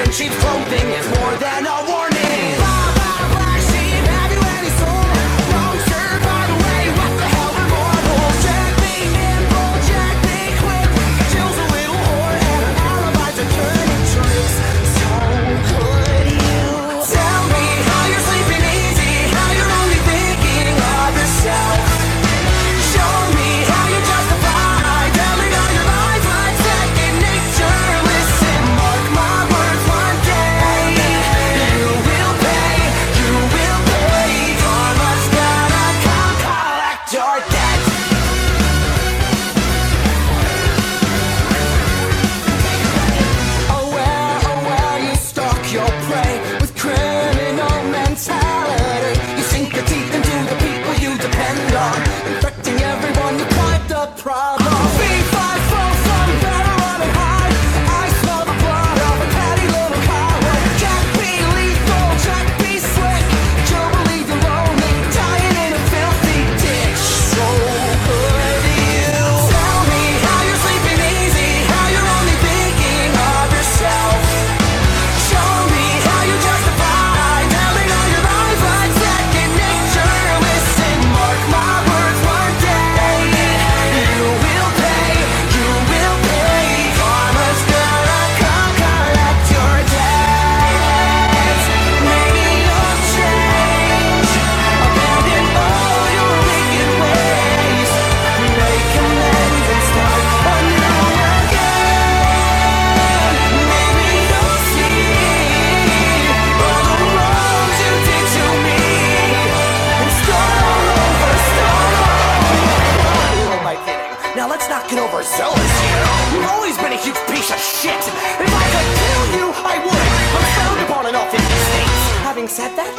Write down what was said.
in sheep's clothing is more than a warning. Black sheep, have you any soul? Wrong shirt, by the way, what the hell are mortals? Jack me nimble, jack me quick. Jill's a little whore and her alibis are turning tricks. So could you tell me how you're sleeping easy, how you're only thinking of yourself? Show me how you justify telling all your lies like second nature. Listen, mark my words, one day you will pay, you will pay. Karma's gonna come collect your debt. Oh well, you stalk your prey with criminal mentality. You sink your teeth into the people you depend on, infecting everyone you quite the problem. B5 from better run and hide. I smell the blood of a petty little coward. Jack be lethal, Jack be slick. You'll believe you're lonely, dying in a filthy ditch. So could you tell me how you're sleeping easy, how you're only thinking of yourself? Show me how you justify telling all your lies like second nature. Listen, mark my words, one day you will pay, you will pay. Karma's gonna come collect your debts. Maybe you'll change, abandon all your wicked ways, make amends and start anew again. Maybe you'll see all the wrongs you did to me and start all over, start all over. Who am I kidding? Now let's not get overzealous here. You've always been a huge piece of shit. If I could kill you, I would. I'm frowned upon in all 50 states. Having said that,